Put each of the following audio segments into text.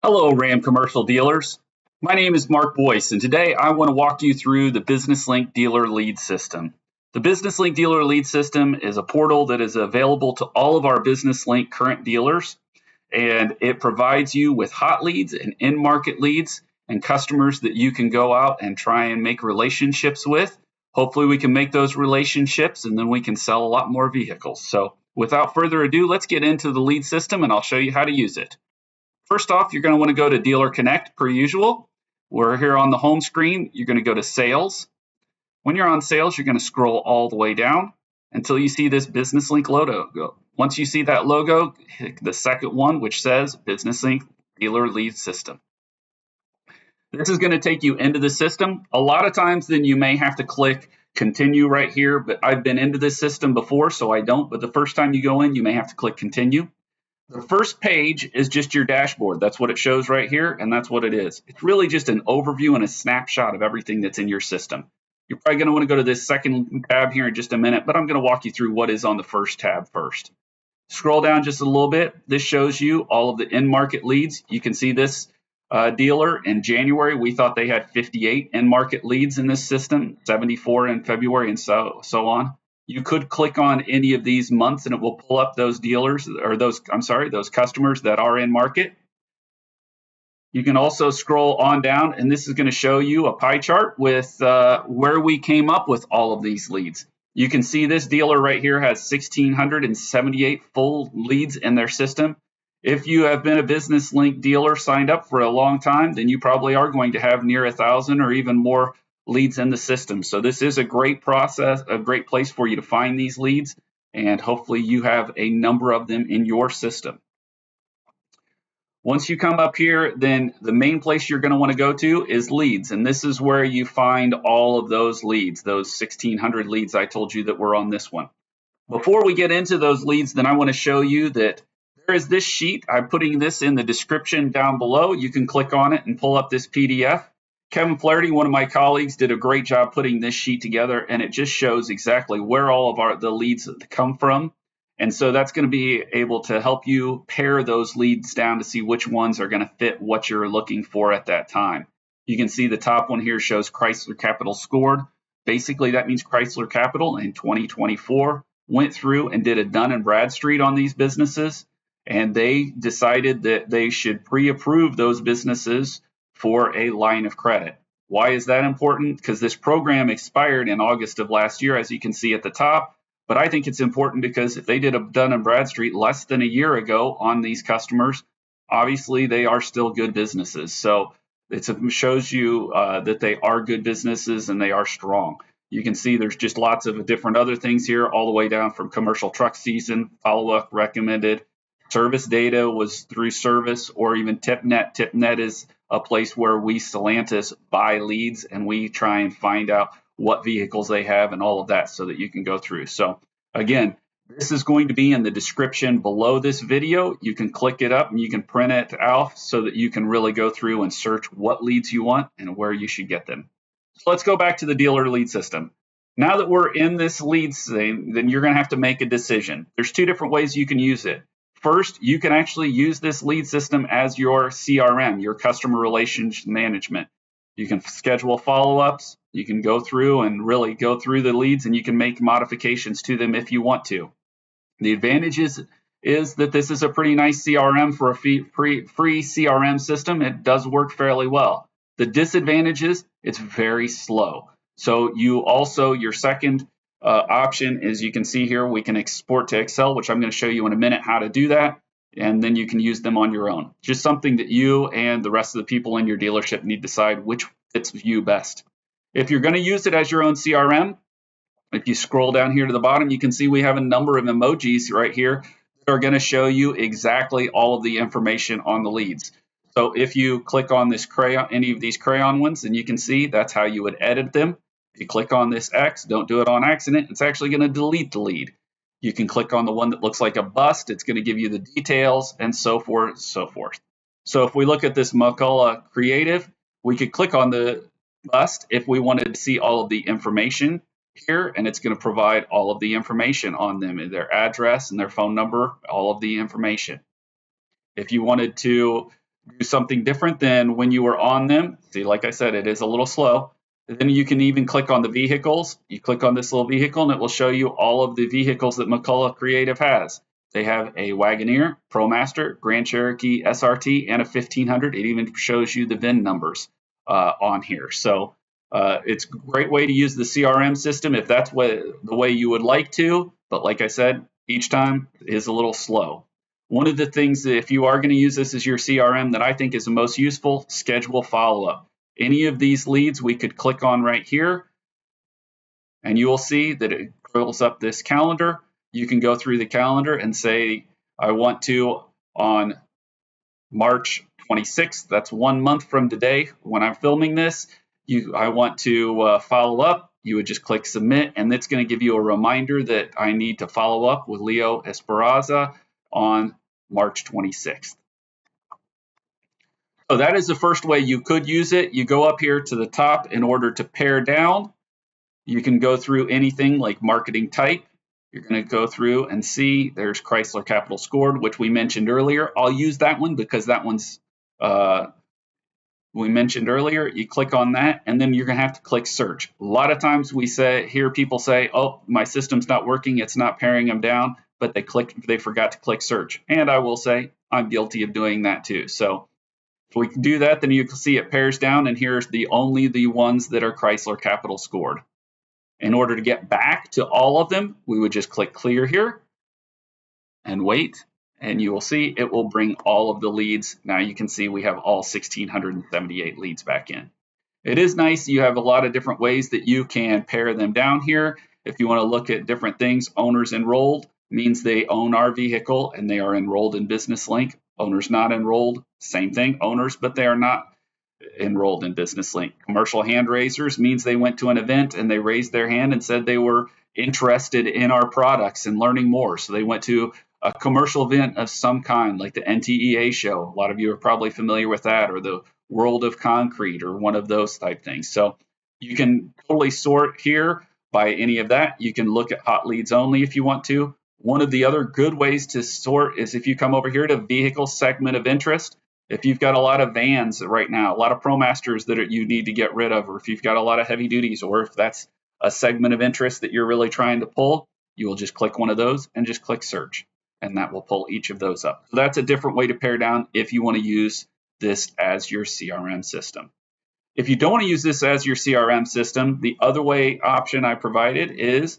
Hello, Ram commercial dealers. My name is Mark Boyce, and today I want to walk you through the BusinessLink dealer lead system. The BusinessLink dealer lead system is a portal that is available to all of our BusinessLink current dealers, and it provides you with hot leads and in-market leads and customers that you can go out and try and make relationships with. Hopefully we can make those relationships and then we can sell a lot more vehicles. So without further ado, let's get into the lead system and I'll show you how to use it. First off, you're going to want to go to Dealer Connect per usual. We're here on the home screen. You're going to go to Sales. When you're on Sales, you're going to scroll all the way down until you see this BusinessLink logo. Once you see that logo, hit the second one, which says BusinessLink Dealer Lead System. This is going to take you into the system. A lot of times then you may have to click Continue right here, but I've been into this system before, so I don't. But the first time you go in, you may have to click Continue. The first page is just your dashboard. That's what it shows right here, and that's what it is. It's really just an overview and a snapshot of everything that's in your system. You're probably going to want to go to this second tab here in just a minute, but I'm going to walk you through what is on the first tab first. Scroll down just a little bit. This shows you all of the in-market leads. You can see this dealer in January. We thought they had 58 in-market leads in this system, 74 in February, and so on. You could click on any of these months and it will pull up those dealers or those customers that are in market. You can also scroll on down and this is going to show you a pie chart with where we came up with all of these leads. You can see this dealer right here has 1,678 full leads in their system. If you have been a BusinessLink dealer signed up for a long time, then you probably are going to have near 1,000 or even more leads in the system. So this is a great process, a great place for you to find these leads, and hopefully you have a number of them in your system. Once you come up here, then the main place you're going to want to go to is leads, and this is where you find all of those leads, those 1,600 leads I told you that were on this one. Before we get into those leads, then I want to show you that there is this sheet. I'm putting this in the description down below. You can click on it and pull up this PDF. Kevin Flaherty, one of my colleagues, did a great job putting this sheet together, and it just shows exactly where all of the leads come from. And so that's going to be able to help you pare those leads down to see which ones are going to fit what you're looking for at that time. You can see the top one here shows Chrysler Capital scored. Basically, that means Chrysler Capital in 2024 went through and did a Dun & Bradstreet on these businesses, and they decided that they should pre-approve those businesses for a line of credit. Why is that important? Because this program expired in August of last year, as you can see at the top. But I think it's important because if they did a Dun & Bradstreet less than a year ago on these customers, obviously they are still good businesses. So it shows you that they are good businesses and they are strong. You can see there's just lots of different other things here, all the way down from commercial truck season, follow-up recommended. Service data was through service or even TipNet. TipNet is a place where we, Stellantis, buy leads and we try and find out what vehicles they have and all of that so that you can go through. So again, this is going to be in the description below this video. You can click it up and you can print it out so that you can really go through and search what leads you want and where you should get them. So let's go back to the dealer lead system. Now that we're in this leads thing, then you're going to have to make a decision. There's two different ways you can use it. First, you can actually use this lead system as your CRM, your customer relations management. You can schedule follow-ups. You can go through and really go through the leads and you can make modifications to them if you want to. The advantage is that this is a pretty nice CRM for a free CRM system. It does work fairly well. The disadvantage is it's very slow. So your second option is you can see here we can export to Excel, which I'm going to show you in a minute how to do that, and then you can use them on your own. Just something that you and the rest of the people in your dealership need to decide which fits you best. If you're going to use it as your own CRM, if you scroll down here to the bottom, you can see we have a number of emojis right here that are going to show you exactly all of the information on the leads. So if you click on this crayon, any of these crayon ones, then you can see that's how you would edit them. If you click on this X, don't do it on accident. It's actually going to delete the lead. You can click on the one that looks like a bust. It's going to give you the details and so forth and so forth. So if we look at this McCullough Creative, we could click on the bust if we wanted to see all of the information here, and it's going to provide all of the information on them, their address and their phone number, all of the information. If you wanted to do something different than when you were on them, see, like I said, it is a little slow. Then you can even click on the vehicles. You click on this little vehicle and it will show you all of the vehicles that McCullough Creative has. They have a Wagoneer, ProMaster, Grand Cherokee SRT, and a 1500. It even shows you the VIN numbers on here. So it's a great way to use the CRM system if that's the way you would like to. But like I said, each time is a little slow. One of the things that if you are going to use this as your CRM that I think is the most useful, schedule follow-up. Any of these leads we could click on right here, and you will see that it pulls up this calendar. You can go through the calendar and say, I want to on March 26th, that's 1 month from today when I'm filming this, I want to follow up. You would just click submit, and it's going to give you a reminder that I need to follow up with Leo Esperanza on March 26th. So that is the first way you could use it. You go up here to the top in order to pare down. You can go through anything like marketing type. You're going to go through and see there's Chrysler Capital Scored, which we mentioned earlier. I'll use that one because that one's we mentioned earlier. You click on that, and then you're going to have to click search. A lot of times we hear people say, oh, my system's not working. It's not paring them down, but they forgot to click search. And I will say I'm guilty of doing that too. So if we can do that, then you can see it pares down, and here's only the ones that are Chrysler Capital Scored. In order to get back to all of them, we would just click clear here and wait, and you will see it will bring all of the leads. Now you can see we have all 1,678 leads back in. It is nice. You have a lot of different ways that you can pare them down here. If you want to look at different things, owners enrolled means they own our vehicle and they are enrolled in BusinessLink. Owners not enrolled, same thing, owners, but they are not enrolled in BusinessLink. Commercial hand raisers means they went to an event and they raised their hand and said they were interested in our products and learning more. So they went to a commercial event of some kind, like the NTEA show. A lot of you are probably familiar with that, or the World of Concrete, or one of those type things. So you can totally sort here by any of that. You can look at hot leads only if you want to. One of the other good ways to sort is if you come over here to vehicle segment of interest. If you've got a lot of vans right now, a lot of ProMasters that you need to get rid of, or if you've got a lot of heavy duties, or if that's a segment of interest that you're really trying to pull, you will just click one of those and just click search, and that will pull each of those up. So that's a different way to pare down if you want to use this as your CRM system. If you don't want to use this as your CRM system, the other option I provided is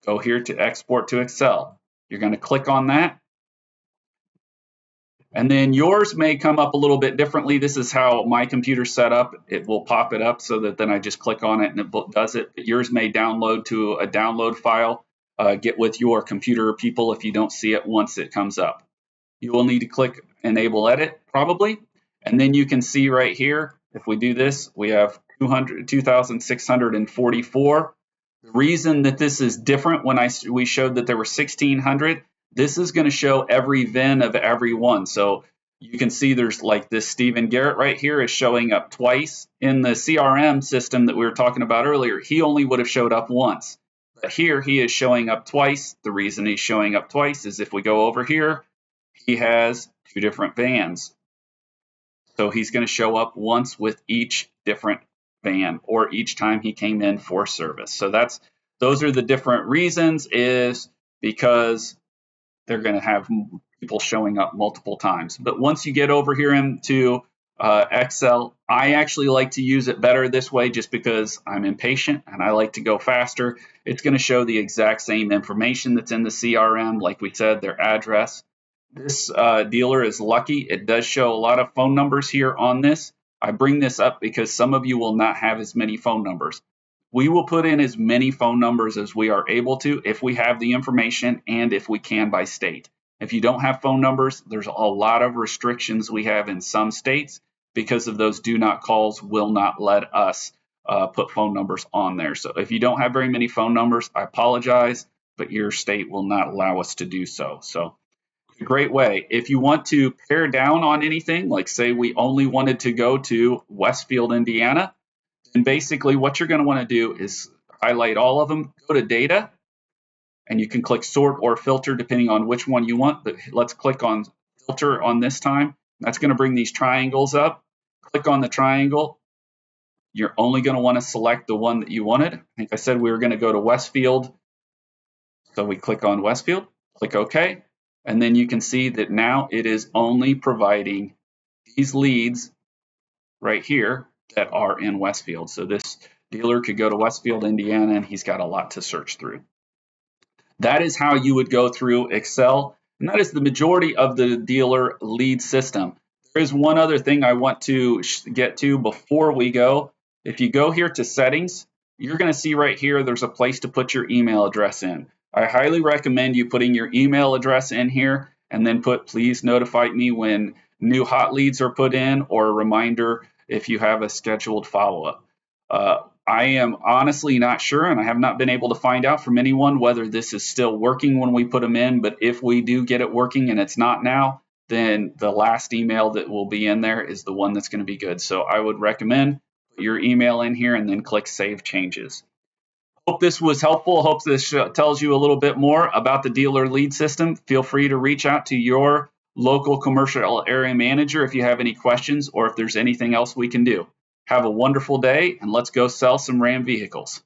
go here to export to Excel. You're going to click on that. And then yours may come up a little bit differently. This is how my computer's set up. It will pop it up so that then I just click on it and it does it. But yours may download to a download file. Get with your computer people if you don't see it once it comes up. You will need to click Enable Edit probably. And then you can see right here, if we do this, we have 2,644. The reason that this is different when we showed that there were 1,600, this is going to show every VIN of every one. So you can see there's like this Stephen Garrett right here is showing up twice. In the CRM system that we were talking about earlier, he only would have showed up once. But here he is showing up twice. The reason he's showing up twice is if we go over here, he has 2 different vans. So he's going to show up once with each different van, or each time he came in for service. So those are the different reasons, is because they're going to have people showing up multiple times. But once you get over here into Excel, I actually like to use it better this way just because I'm impatient and I like to go faster. It's going to show the exact same information that's in the CRM, like we said, their address. This dealer is lucky. It does show a lot of phone numbers here on this. I bring this up because some of you will not have as many phone numbers. We will put in as many phone numbers as we are able to if we have the information and if we can by state. If you don't have phone numbers, there's a lot of restrictions we have in some states because of those do not calls will not let us put phone numbers on there. So if you don't have very many phone numbers, I apologize, but your state will not allow us to do so. So a great way. If you want to pare down on anything, like say we only wanted to go to Westfield, Indiana, and basically what you're going to want to do is highlight all of them, go to data, and you can click sort or filter depending on which one you want. But let's click on filter on this time. That's going to bring these triangles up. Click on the triangle. You're only going to want to select the one that you wanted. I think I said we were going to go to Westfield. So we click on Westfield, click OK, and then you can see that now it is only providing these leads right here that are in Westfield. So this dealer could go to Westfield, Indiana, and he's got a lot to search through. That is how you would go through Excel, and that is the majority of the dealer lead system. There is one other thing I want to get to before we go. If you go here to settings, you're going to see right here there's a place to put your email address in. I highly recommend you putting your email address in here and then put please notify me when new hot leads are put in, or a reminder if you have a scheduled follow-up. I am honestly not sure, and I have not been able to find out from anyone whether this is still working when we put them in, but if we do get it working and it's not now, then the last email that will be in there is the one that's going to be good. So I would recommend put your email in here and then click Save Changes. Hope this was helpful. Hope this tells you a little bit more about the dealer lead system. Feel free to reach out to your local commercial area manager if you have any questions or if there's anything else we can do. Have a wonderful day, and let's go sell some Ram vehicles.